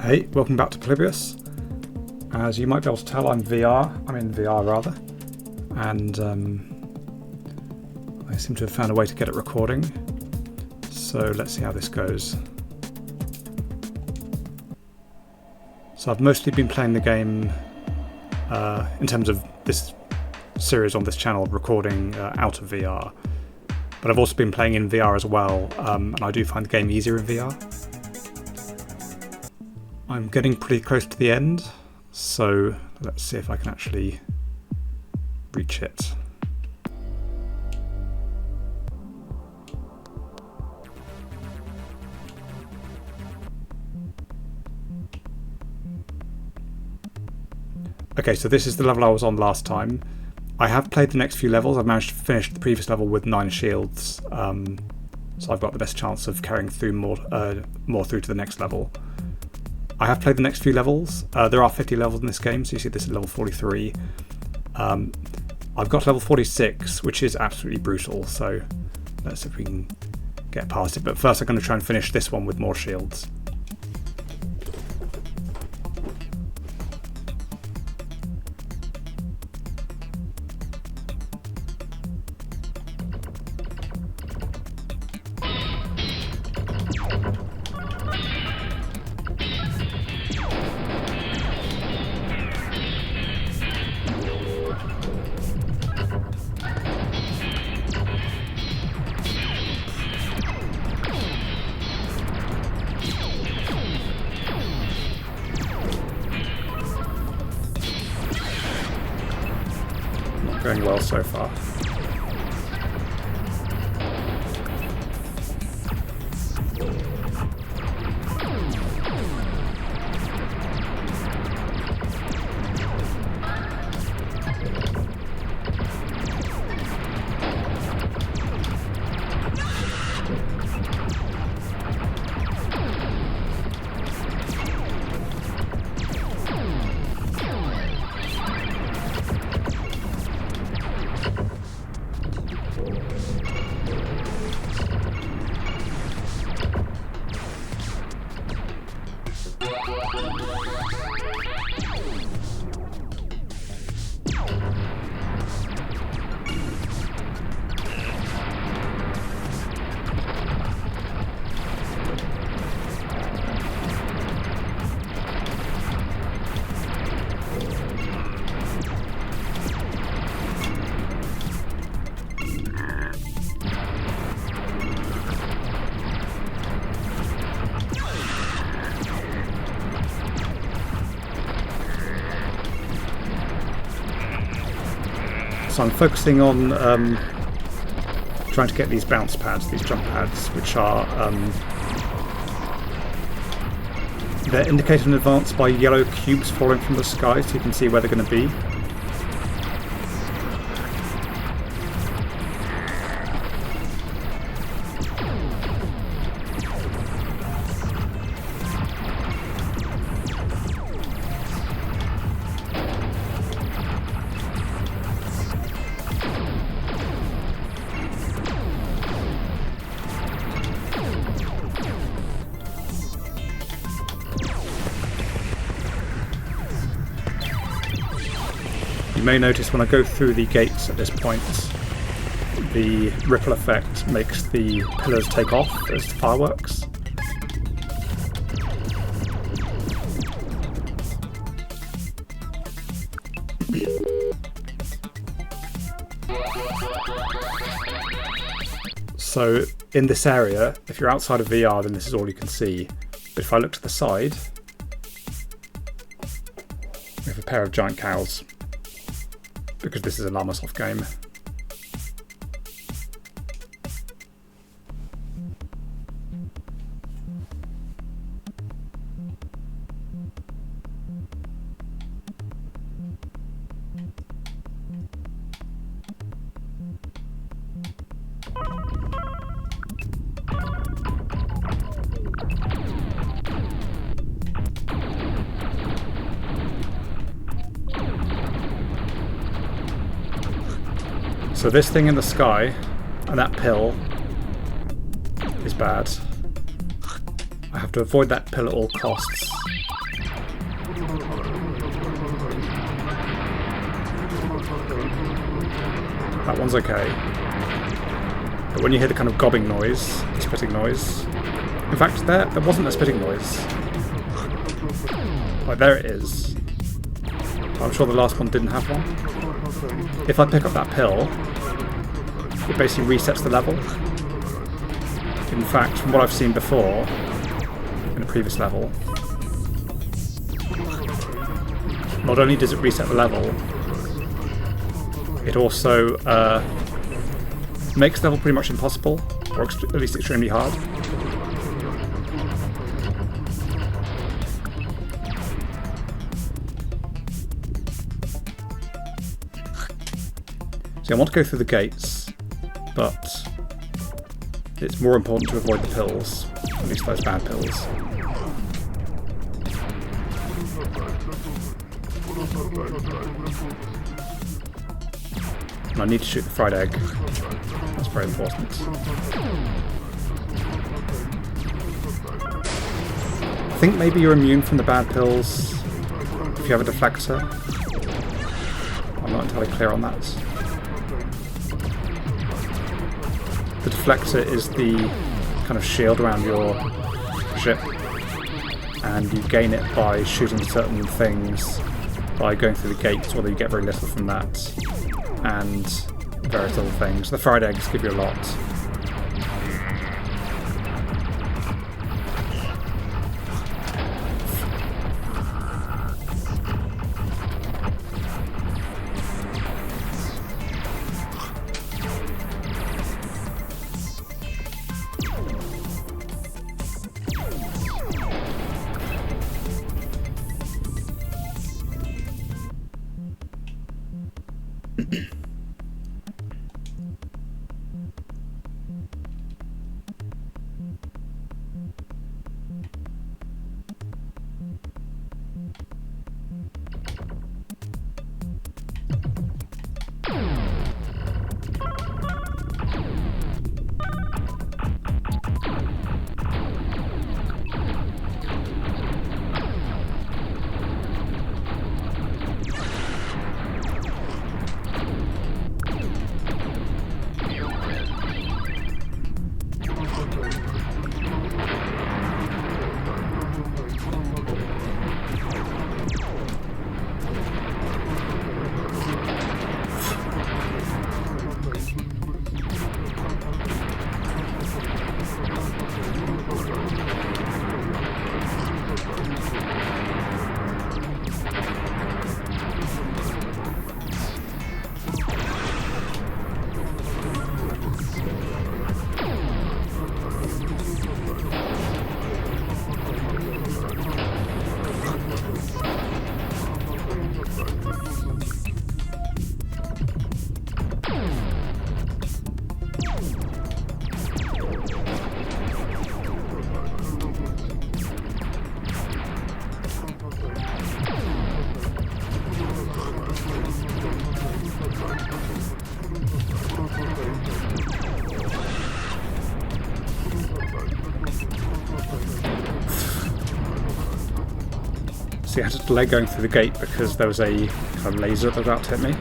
Hey, welcome back to Polybius. As you might be able to tell, I'm in VR rather, and I seem to have found a way to get it recording. So let's see how this goes. So I've mostly been playing the game in terms of this series on this channel, recording out of VR. But I've also been playing in VR as well, and I do find the game easier in VR. I'm getting pretty close to the end, so let's see if I can actually reach it. Okay, so this is the level I was on last time. I have played the next few levels. I've managed to finish the previous level with 9 shields, so I've got the best chance of carrying through more through to the next level. I have played the next few levels. There are 50 levels in this game, so you see this is level 43. I've got level 46, which is absolutely brutal, so let's see if we can get past it. But first I'm going to try and finish this one with more shields. Going well so far. So I'm focusing on trying to get these bounce pads, these jump pads, which are they're indicated in advance by yellow cubes falling from the sky, so you can see where they're going to be. You may notice when I go through the gates at this point, the ripple effect makes the pillars take off as fireworks. So in this area, if you're outside of VR, then this is all you can see. But if I look to the side, we have a pair of giant cows, because this is a Llamasoft game. So this thing in the sky and that pill is bad. I have to avoid that pill at all costs. That one's okay. But when you hear the kind of gobbing noise, the spitting noise... In fact, there wasn't a spitting noise. Like, there it is. I'm sure the last one didn't have one. If I pick up that pill, it basically resets the level. In fact, from what I've seen before, in a previous level, not only does it reset the level, it also makes the level pretty much impossible, or at least extremely hard. So I want to go through the gates, but it's more important to avoid the pills, at least those bad pills. And I need to shoot the fried egg. That's very important. I think maybe you're immune from the bad pills if you have a deflector. I'm not entirely clear on that. The deflector is the kind of shield around your ship, and you gain it by shooting certain things, by going through the gates, although you get very little from that, and various other things. The fried eggs give you a lot. I had to delay going through the gate because there was a kind of laser that was about to hit me.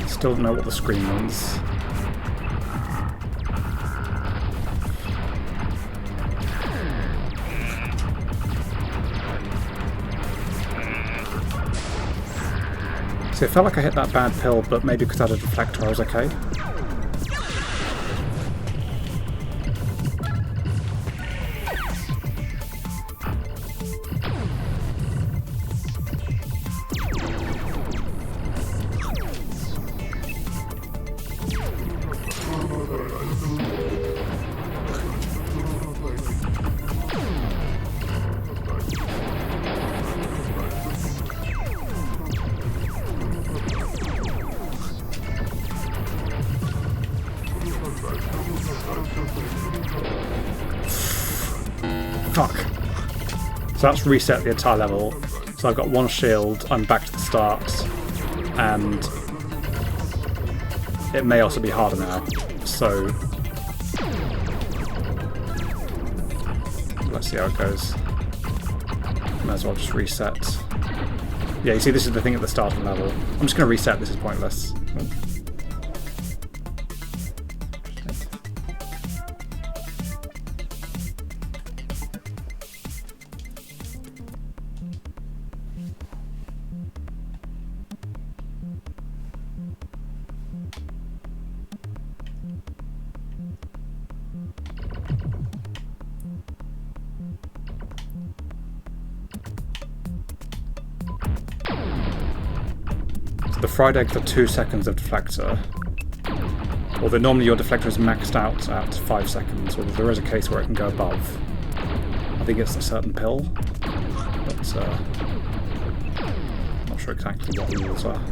Still don't know what the screen means. See, it felt like I hit that bad pill, but maybe because I had a deflector I was okay. Fuck. So that's reset the entire level. So I've got one shield, I'm back to the start, and it may also be harder now. So let's see how it goes. Might as well just reset. Yeah, you see, this is the thing at the start of the level. I'm just going to reset. This is pointless. The fried egg for 2 seconds of deflector. Although normally your deflector is maxed out at 5 seconds, although there is a case where it can go above. I think it's a certain pill, but not sure exactly what the rules are.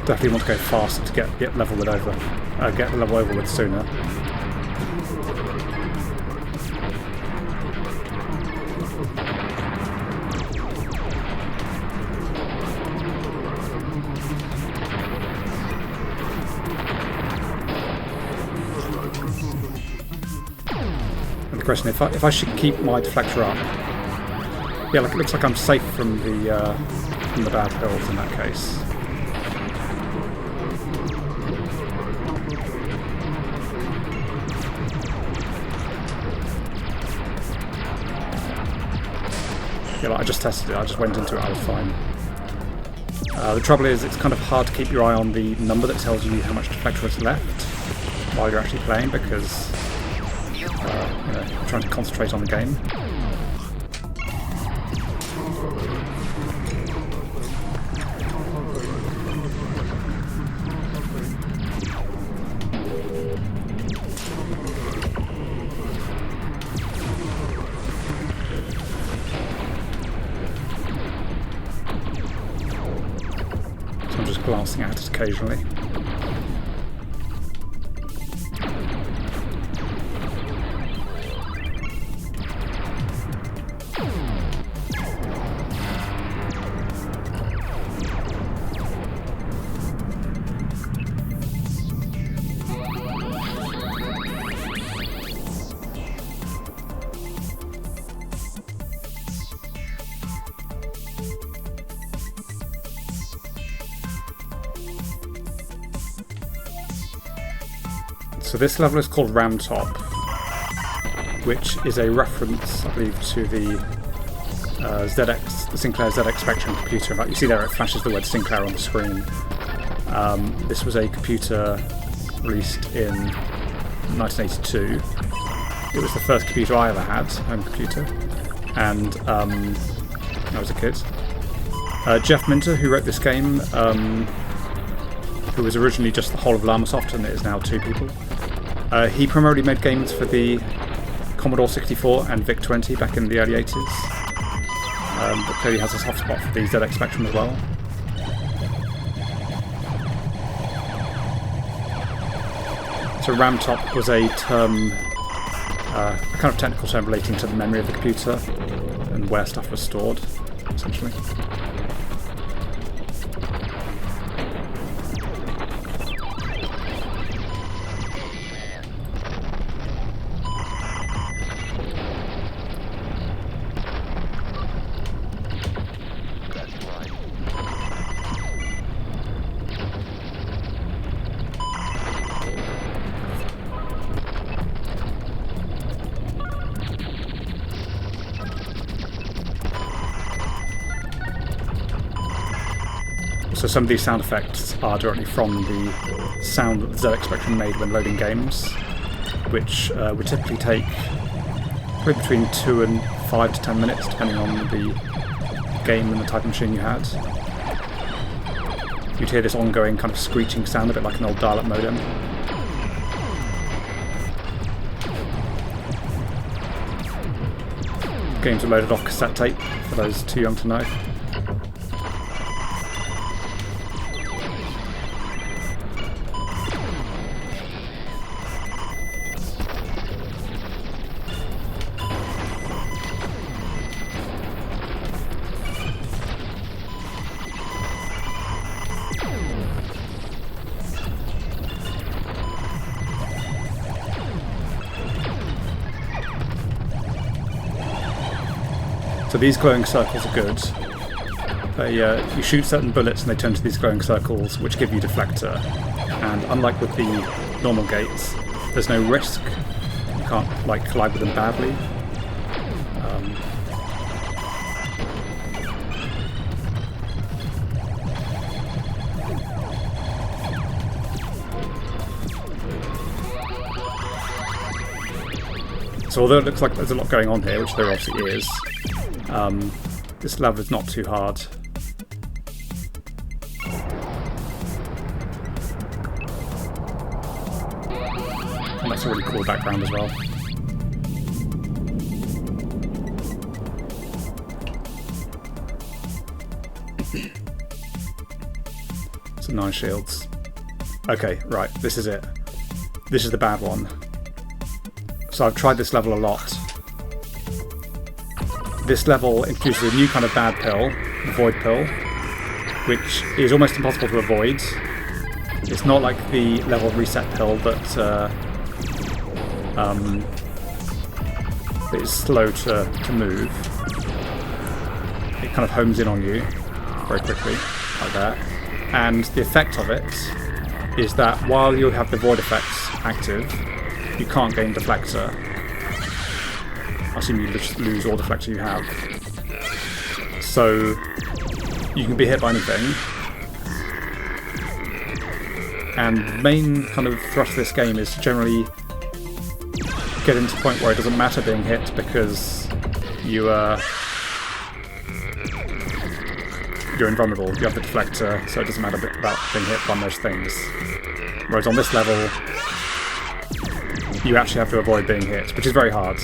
Definitely want to go fast to get the level over with sooner. And the question: if I should keep my deflector up, yeah, like it looks like I'm safe from the bad pills in that case. Yeah, like I just tested it, I just went into it, I was fine. The trouble is, it's kind of hard to keep your eye on the number that tells you how much deflector is left while you're actually playing, because you know, you're trying to concentrate on the game. Glancing at it occasionally. So this level is called Round Top, which is a reference, I believe, to the Sinclair ZX Spectrum computer. In fact, you see there it flashes the word Sinclair on the screen. This was a computer released in 1982. It was the first computer I ever had, home computer, and I was a kid. Jeff Minter, who wrote this game, who was originally just the whole of Llamasoft and it is now 2 people. He primarily made games for the Commodore 64 and VIC-20 back in the early 80s, but clearly has a soft spot for the ZX Spectrum as well. So RAM top was a term, a kind of technical term relating to the memory of the computer and where stuff was stored, essentially. So some of these sound effects are directly from the sound that the ZX Spectrum made when loading games, which would typically take probably between 2 and 5 to 10 minutes, depending on the game and the type of machine you had. You'd hear this ongoing kind of screeching sound, a bit like an old dial-up modem. Games are loaded off cassette tape, for those too young to know. So these glowing circles are good. You shoot certain bullets and they turn to these glowing circles, which give you deflector. And unlike with the normal gates, there's no risk. You can't collide with them badly. So although it looks like there's a lot going on here, which there obviously is, this level is not too hard. And that's a really cool background as well. So 9 shields. Okay, right, this is it. This is the bad one. So I've tried this level a lot. This level introduces a new kind of bad pill, the void pill, which is almost impossible to avoid. It's not like the level reset pill that is slow to move. It kind of homes in on you very quickly, like that. And the effect of it is that while you have the void effects active, you can't gain deflector. I assume you just lose all deflector you have. So you can be hit by anything. And the main kind of thrust of this game is to generally get into a point where it doesn't matter being hit because you're invulnerable. You have the deflector, so it doesn't matter about being hit by most things. Whereas on this level, you actually have to avoid being hit, which is very hard.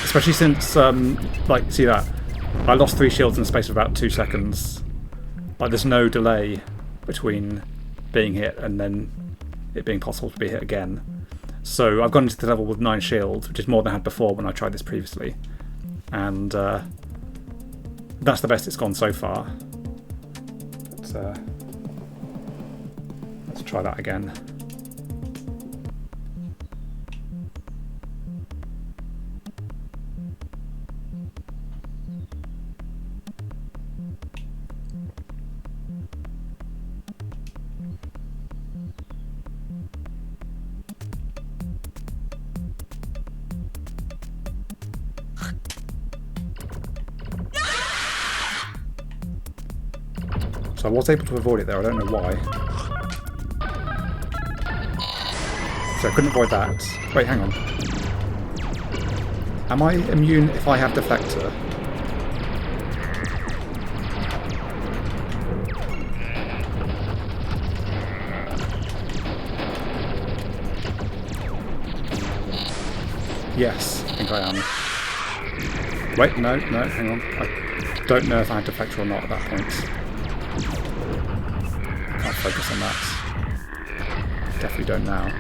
Especially since, see that? I lost 3 shields in the space of about 2 seconds. There's no delay between being hit and then it being possible to be hit again. So I've gone into the level with 9 shields, which is more than I had before when I tried this previously. And that's the best it's gone so far. But, let's try that again. So I was able to avoid it there, I don't know why. So I couldn't avoid that. Wait, hang on. Am I immune if I have deflector? Yes, I think I am. Wait, no, hang on. I don't know if I had deflector or not at that point. Can't focus on that. Definitely don't now.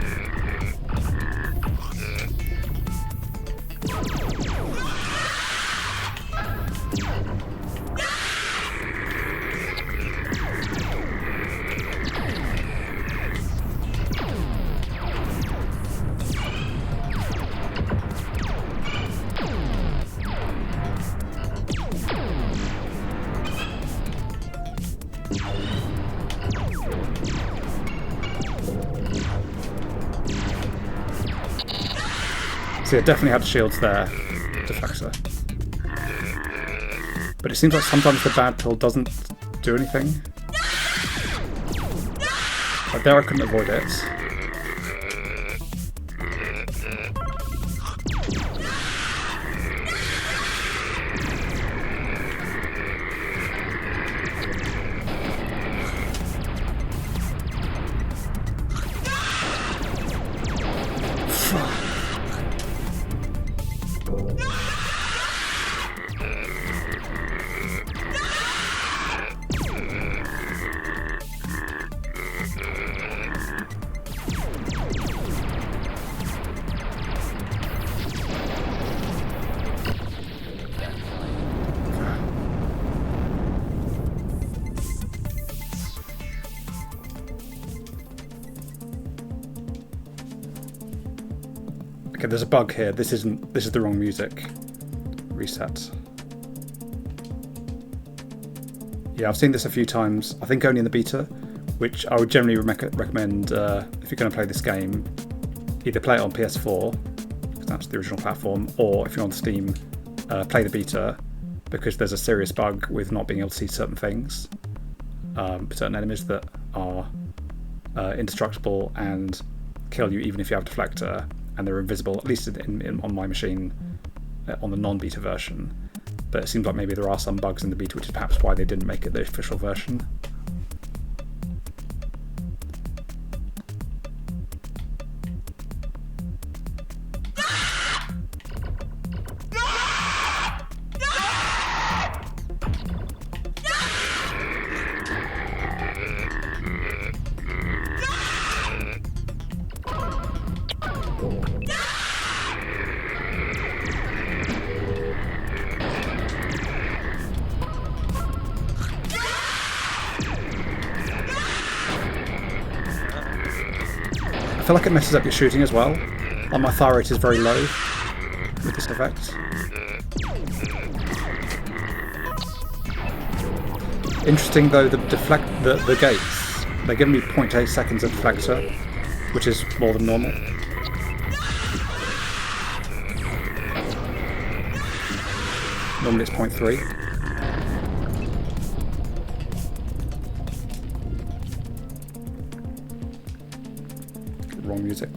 So yeah, definitely had shields there, deflector. But it seems like sometimes the bad pill doesn't do anything. Like there I couldn't avoid it. Okay, there's a bug here. This is the wrong music. Reset. Yeah, I've seen this a few times. I think only in the beta, which I would generally recommend if you're going to play this game. Either play it on PS4, because that's the original platform, or if you're on Steam, play the beta, because there's a serious bug with not being able to see certain things, certain enemies that are indestructible and kill you even if you have a deflector, and they're invisible, at least on my machine, on the non-beta version. But it seems like maybe there are some bugs in the beta, which is perhaps why they didn't make it the official version. I feel like it messes up your shooting as well. And my fire rate is very low with this effect. Interesting though, the gates, they give me 0.8 seconds of deflector, which is more than normal. Normally it's 0.3. Wrong music.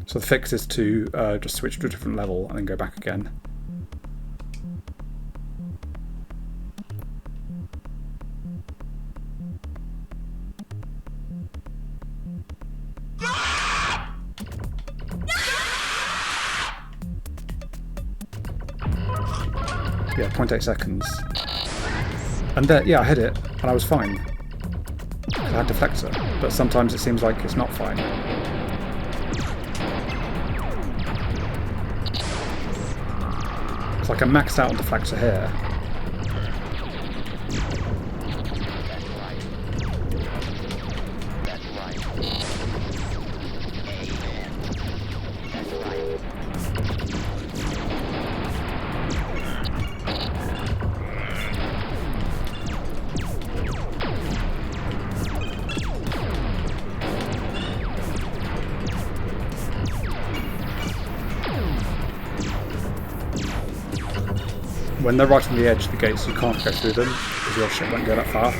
So the fix is to just switch to a different level and then go back again. Yeah, 0.8 seconds. And there, yeah, I hit it, and I was fine. I had deflector, but sometimes it seems like it's not fine. It's like I'm maxed out on deflector here. When they're right on the edge of the gates, you can't go through them because your ship won't go that far.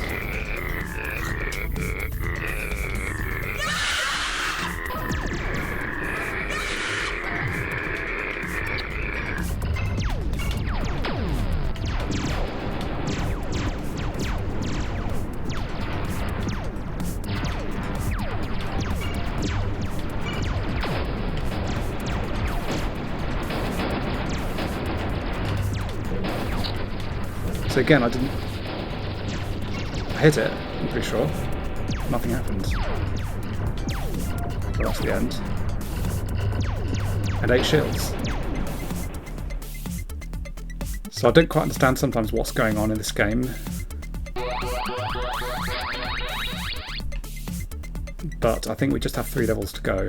So again, I hit it, I'm pretty sure. Nothing happened. So that's the end. And 8 shields. So I don't quite understand sometimes what's going on in this game. But I think we just have 3 levels to go.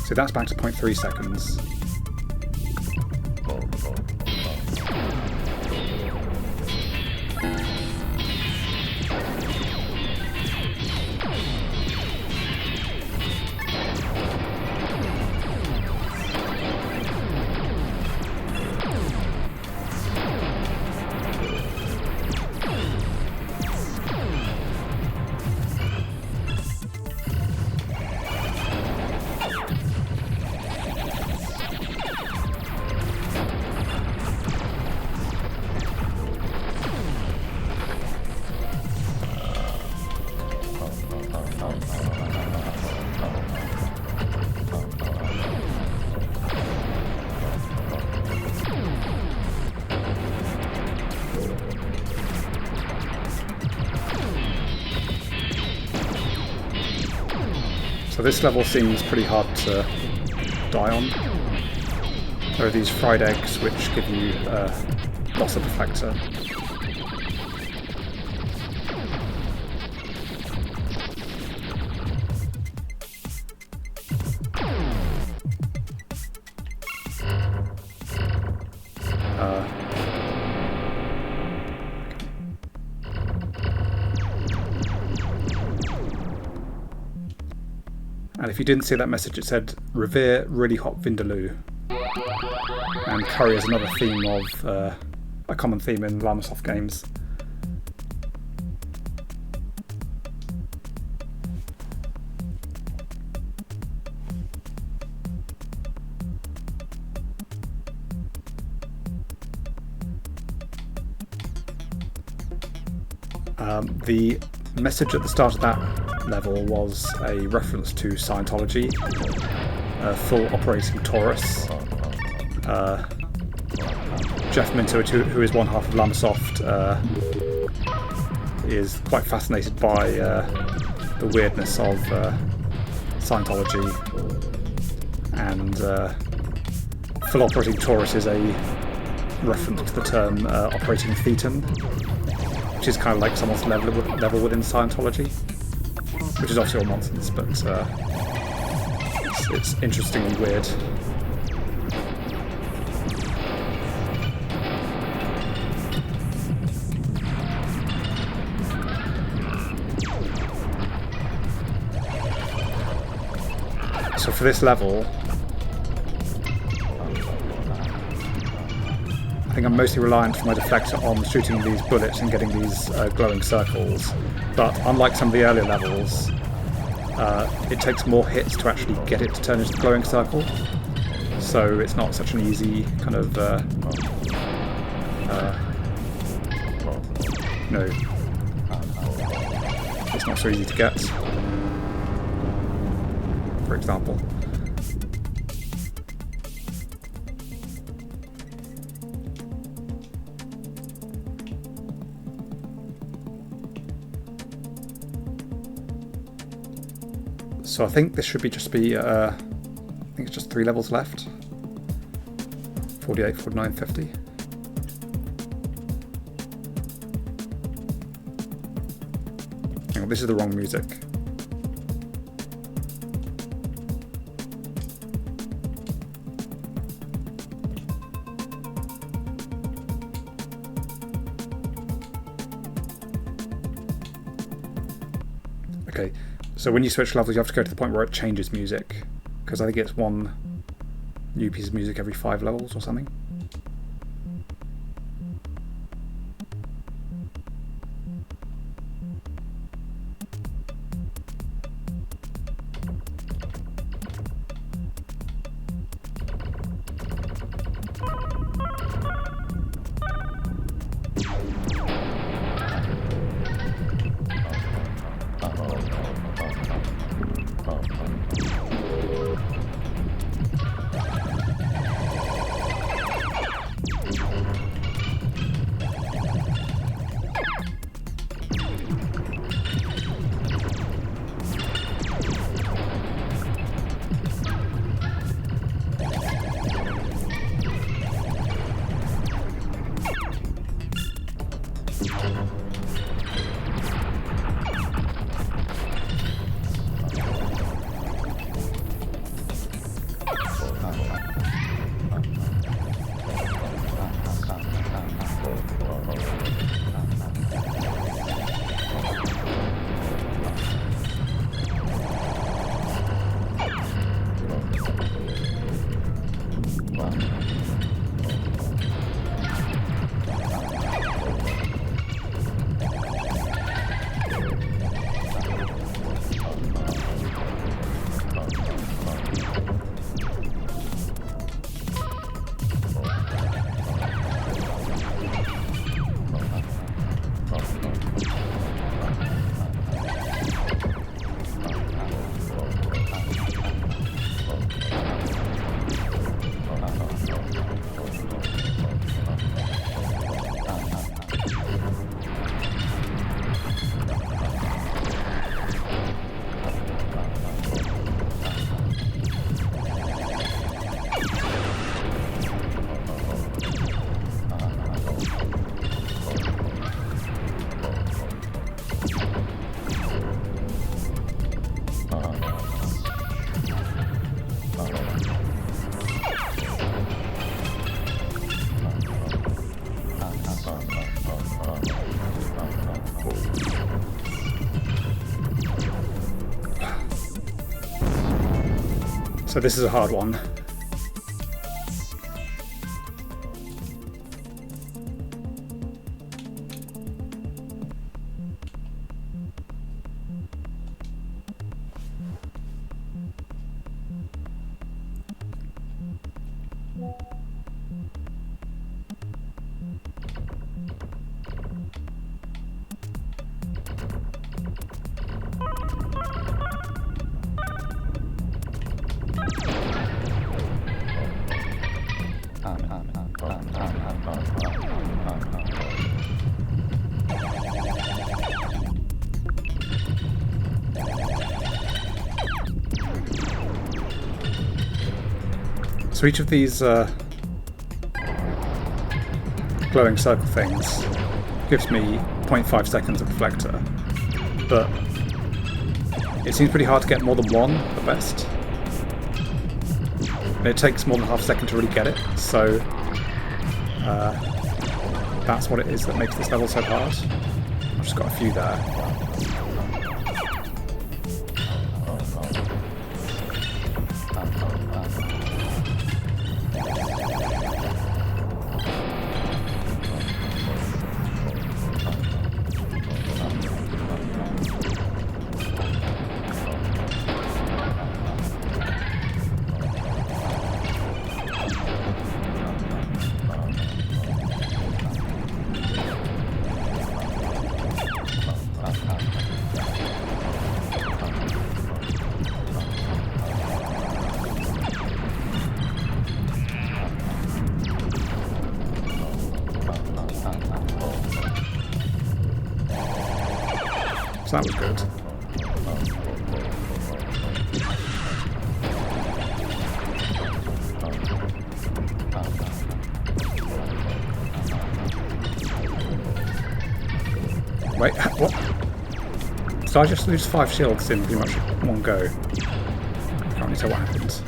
So that's back to 0.3 seconds. So this level seems pretty hard to die on. There are these fried eggs which give you loss of deflector. And if you didn't see that message, it said, "Revere really hot vindaloo." And curry is another theme of, a common theme in Llamasoft games. The message at the start of that level was a reference to Scientology, full operating Taurus. Jeff Minto, who is one half of Llamasoft, is quite fascinated by the weirdness of Scientology, and full operating Taurus is a reference to the term operating thetan, which is kind of like someone's level within Scientology, which is obviously all nonsense, but it's interestingly weird. So for this level, I think I'm mostly reliant for my deflector on shooting these bullets and getting these glowing circles, but unlike some of the earlier levels, it takes more hits to actually get it to turn into a glowing circle, so it's not such an easy kind of it's not so easy to get, for example. So I think this should just be, I think it's just 3 levels left. 48, 49, 50. Hang on, this is the wrong music. Okay. So when you switch levels, you have to go to the point where it changes music, because I think it's one new piece of music every 5 levels or something. So this is a hard one. So each of these glowing circle things gives me 0.5 seconds of deflector, but it seems pretty hard to get more than one at best. And it takes more than half a second to really get it, so that's what it is that makes this level so hard. I've just got a few there. So that was good. Wait, what? So I just lose 5 shields in pretty much one go. I can't really tell what happens.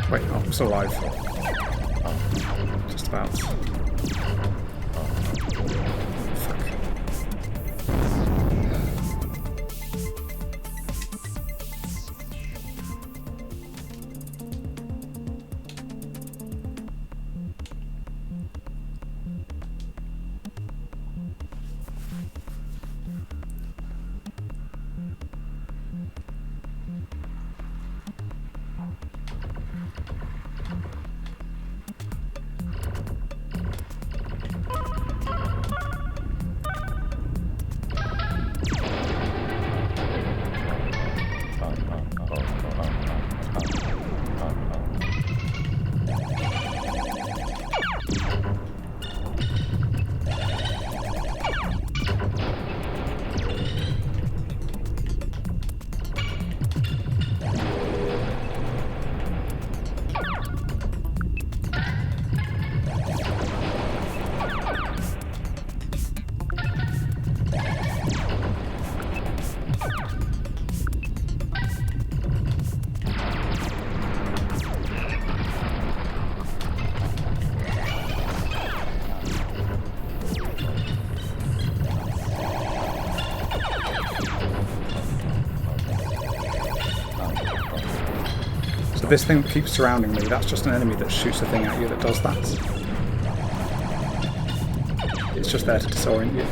Wait, oh, I'm still alive. Just about. This thing that keeps surrounding me, that's just an enemy that shoots a thing at you that does that. It's just there to disorient you.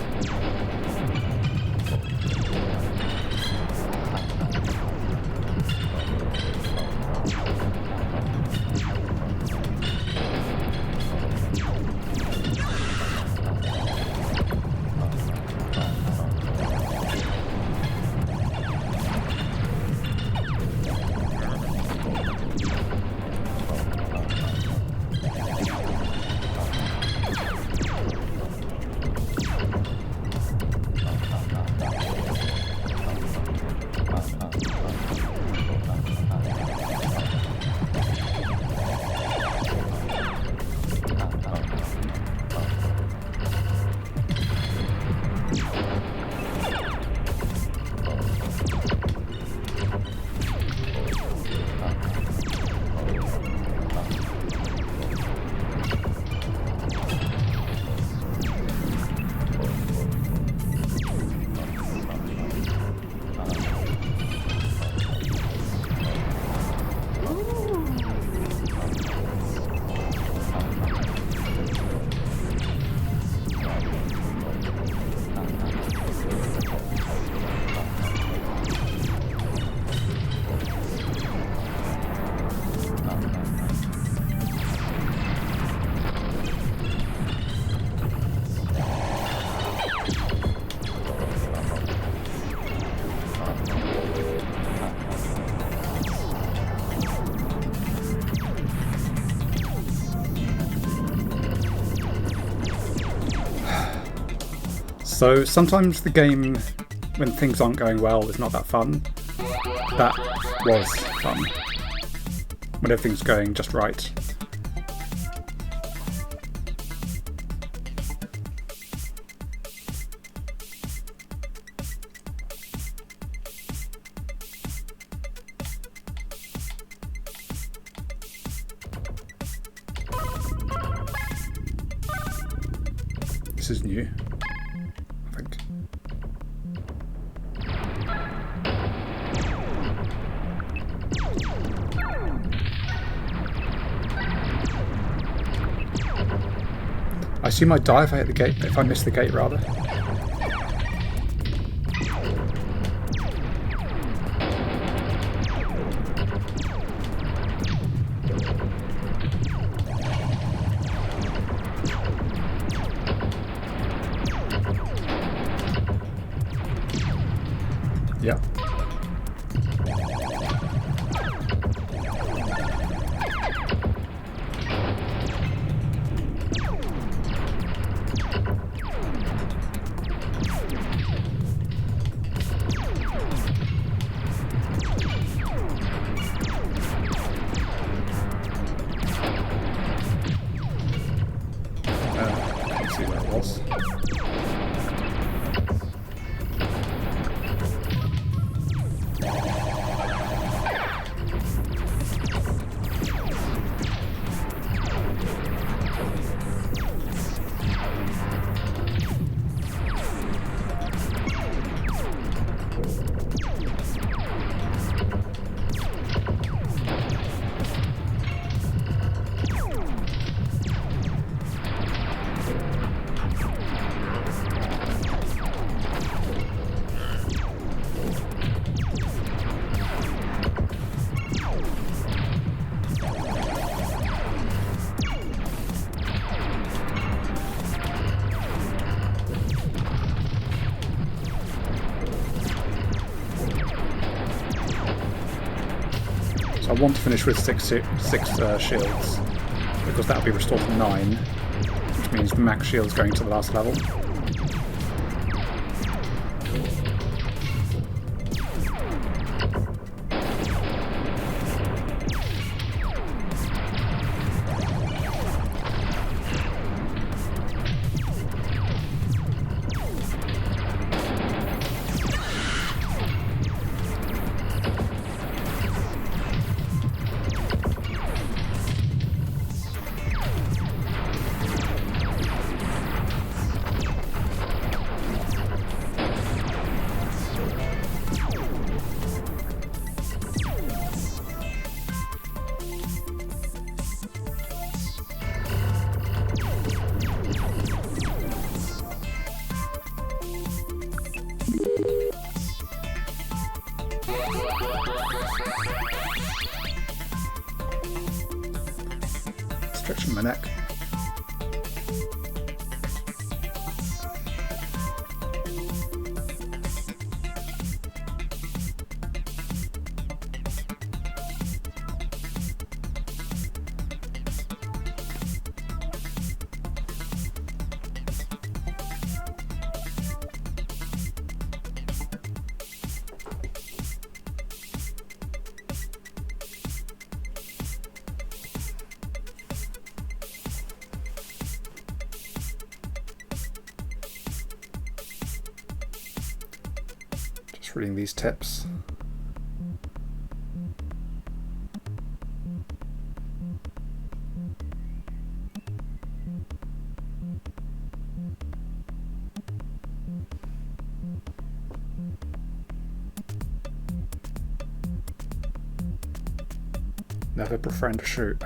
So sometimes the game, when things aren't going well, is not that fun. That was fun. When everything's going just right. This is new, I think. I assume I die if I hit the gate, if I miss the gate rather. Yeah. Can't see where it was. I want to finish with six shields, because that'll be restored to 9, which means the max shield's going to the last level. Stretching my neck. Just reading these tips. Never befriend a shrew.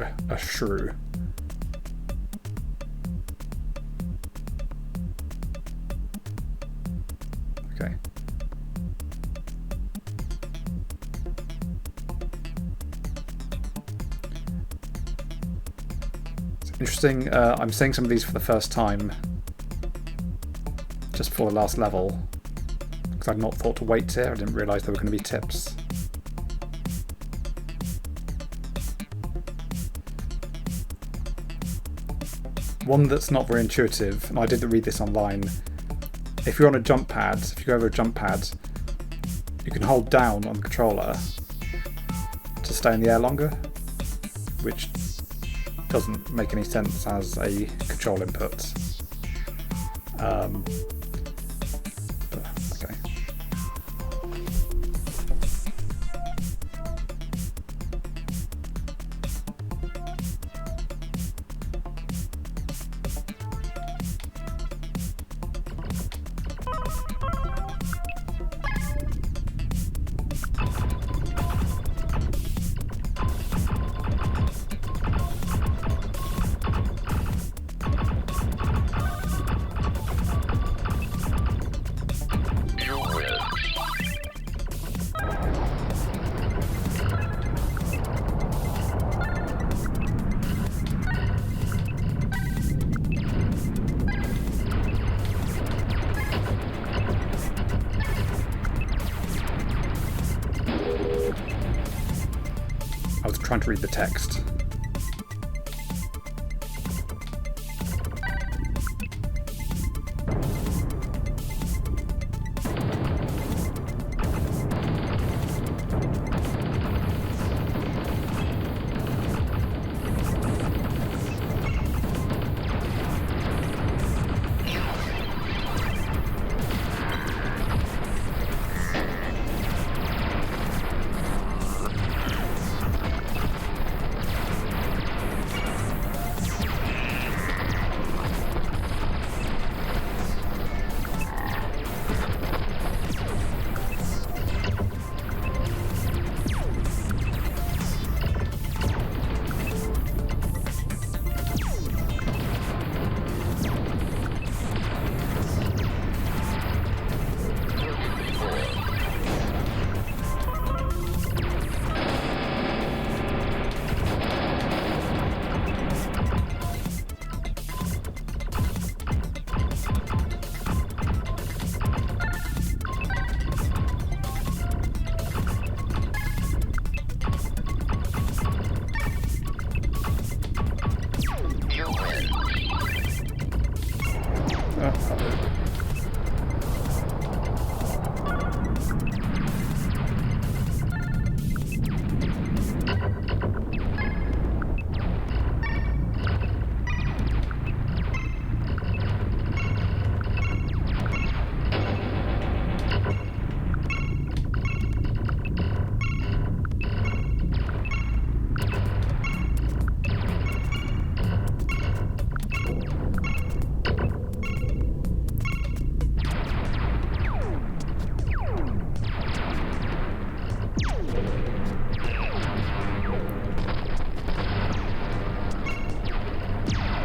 Okay. It's interesting, I'm saying some of these for the first time, just before the last level, because I'd not thought to wait here, I didn't realise there were going to be tips. One that's not very intuitive, and I did read this online, if you're on a jump pad, if you go over a jump pad, you can hold down on the controller to stay in the air longer, which doesn't make any sense as a control input. Okay. I was trying to read the text.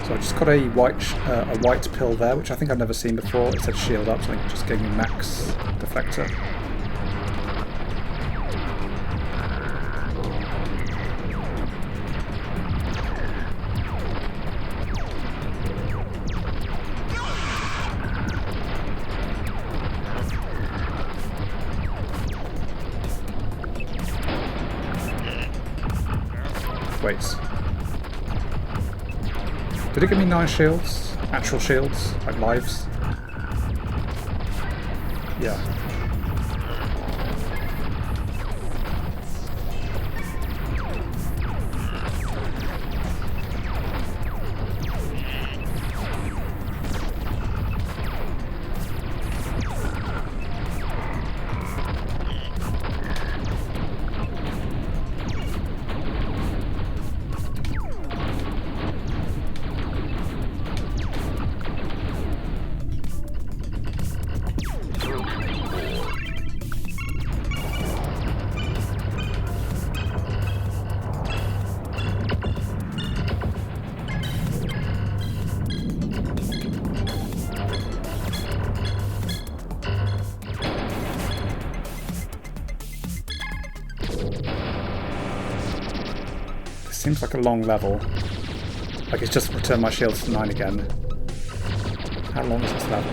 So I just got a white pill there, which I think I've never seen before. It said shield up, so I think it just gave me max deflector. Wait. Did it give me 9 shields? Actual shields? Like lives? Yeah. Seems like a long level. Like it's just returned my shields to 9 again. How long is this level?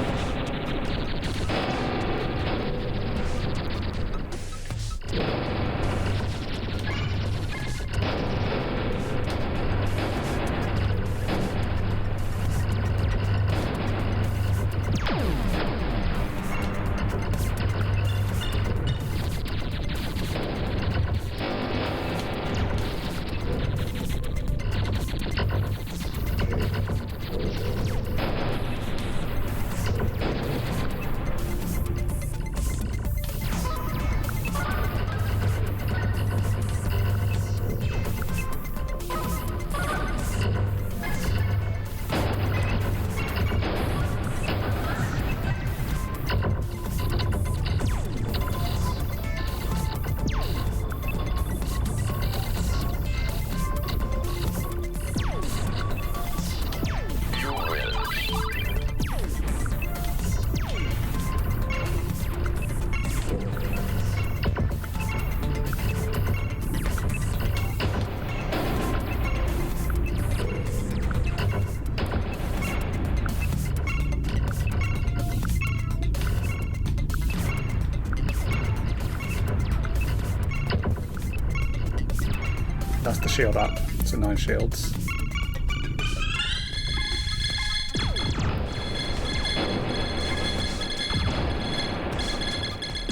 That's the shield up, so 9 shields.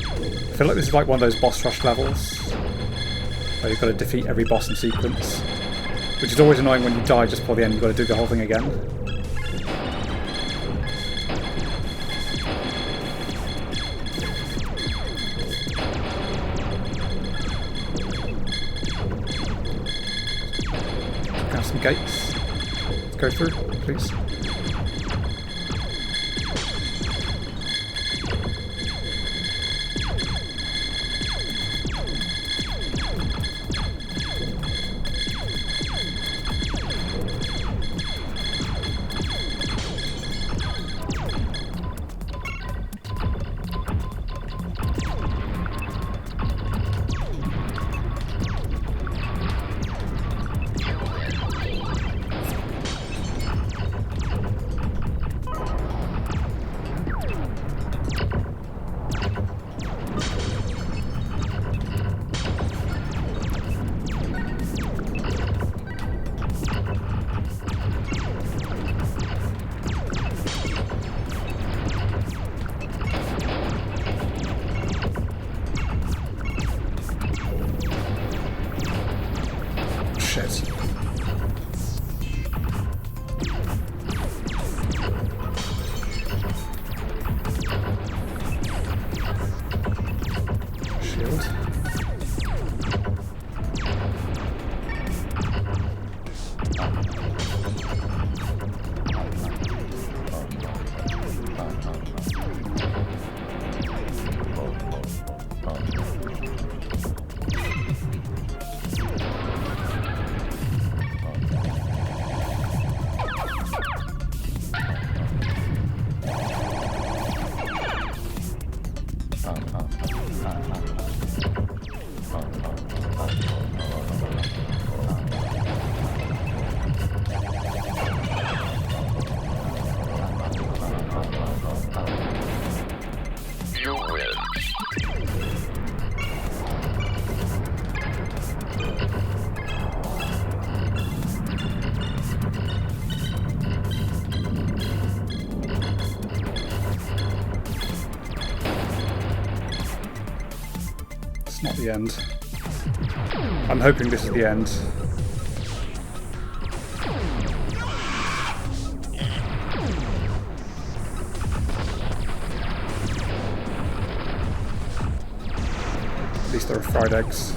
I feel like this is like one of those boss rush levels where you've got to defeat every boss in sequence, which is always annoying when you die just before the end. You've got to do the whole thing again. Have some gates. Let's go through, please. Not the end. I'm hoping this is the end. At least there are fried eggs.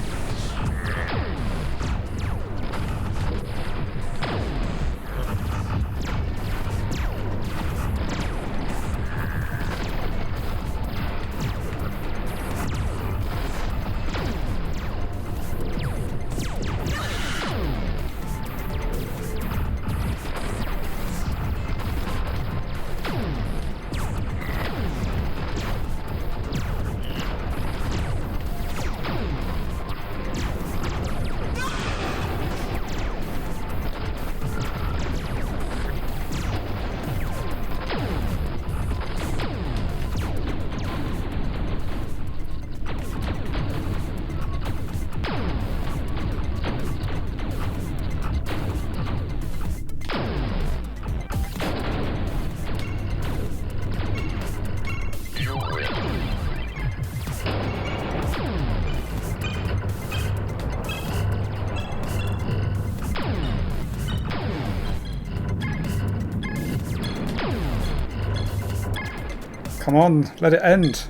Come on, let it end.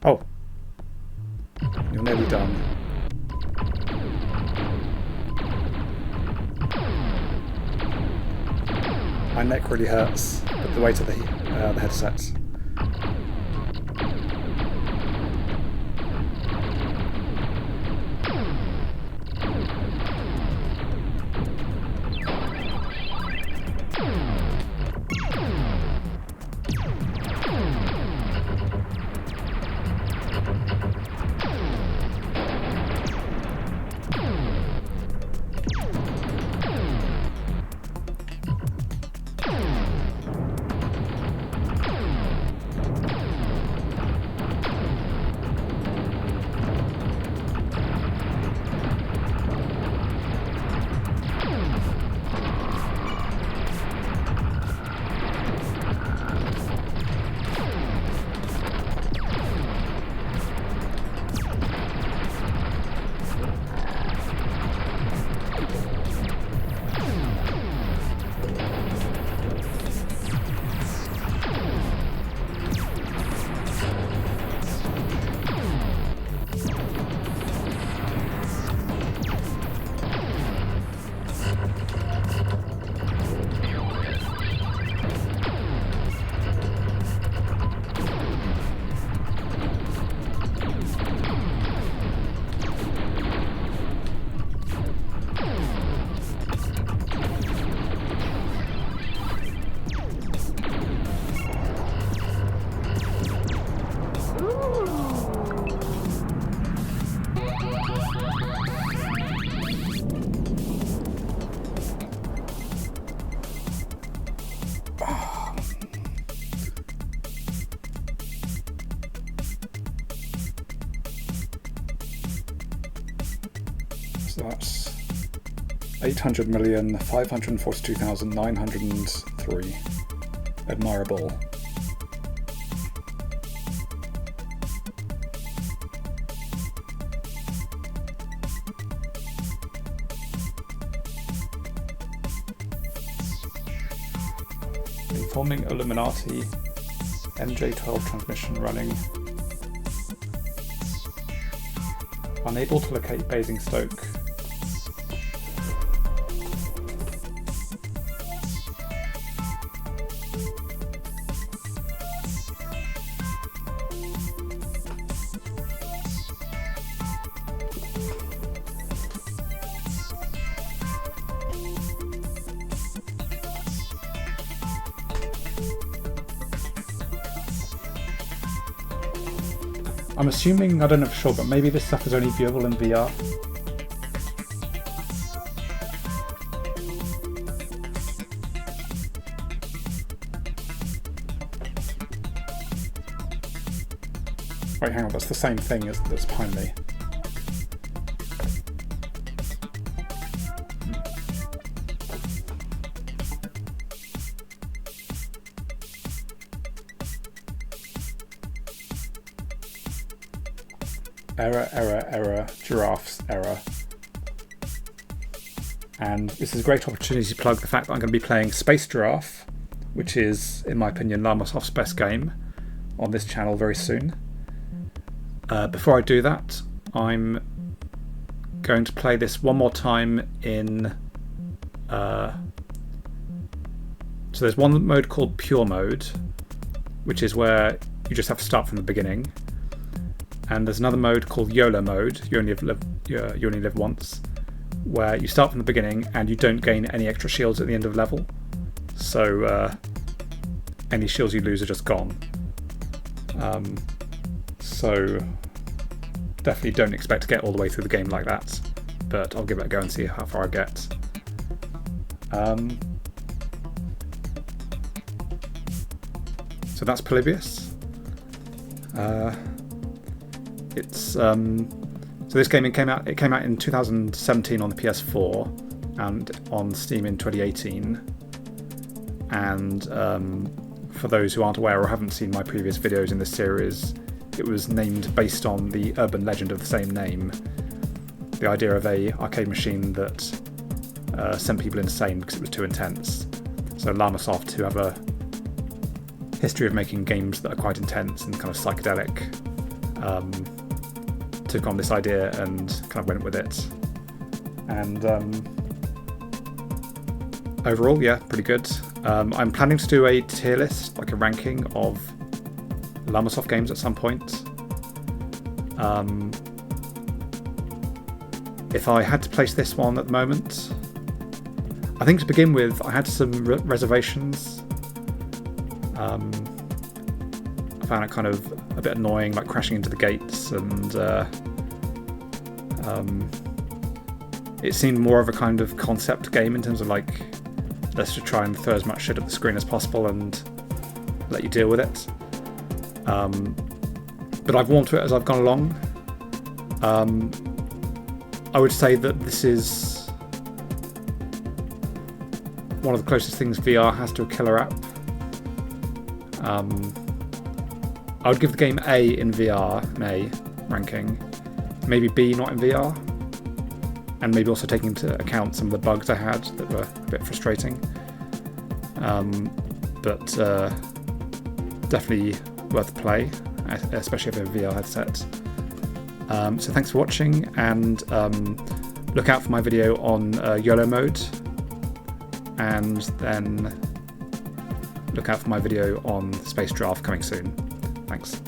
Oh. You're nearly done. My neck really hurts with the weight of the headset. That's 800,542,903. Admirable. Informing Illuminati. MJ12 transmission running. Unable to locate Basingstoke. I'm assuming, I don't know for sure, but maybe this stuff is only viewable in VR. Wait, hang on, that's the same thing as that's behind me. Error, giraffes, error. And this is a great opportunity to plug the fact that I'm going to be playing Space Giraffe, which is, in my opinion, Llamasoft's best game, on this channel very soon. Before I do that, I'm going to play this one more time in... so there's one mode called Pure Mode, which is where you just have to start from the beginning. And there's another mode called YOLO mode, you only live once, where you start from the beginning and you don't gain any extra shields at the end of the level. So any shields you lose are just gone. So definitely don't expect to get all the way through the game like that, but I'll give it a go and see how far I get. So that's Polybius. It's so this game came out in 2017 on the PS4 and on Steam in 2018. And for those who aren't aware or haven't seen my previous videos in this series, it was named based on the urban legend of the same name. The idea of a arcade machine that sent people insane because it was too intense. So Llamasoft, who have a history of making games that are quite intense and kind of psychedelic, took on this idea and kind of went with it. And overall, yeah, pretty good. I'm planning to do a tier list, like a ranking of Llamasoft games at some point. If I had to place this one at the moment, I think to begin with, I had some reservations. I found it kind of a bit annoying, like crashing into the gates, and it seemed more of a kind of concept game in terms of like, let's just try and throw as much shit at the screen as possible and let you deal with it. But I've warmed to it as I've gone along. I would say that this is one of the closest things VR has to a killer app. I would give the game A in VR, an A ranking, maybe B not in VR, and maybe also taking into account some of the bugs I had that were a bit frustrating. But definitely worth the play, especially with a VR headset. So thanks for watching, and look out for my video on YOLO mode, and then look out for my video on Space Giraffe coming soon. Thanks.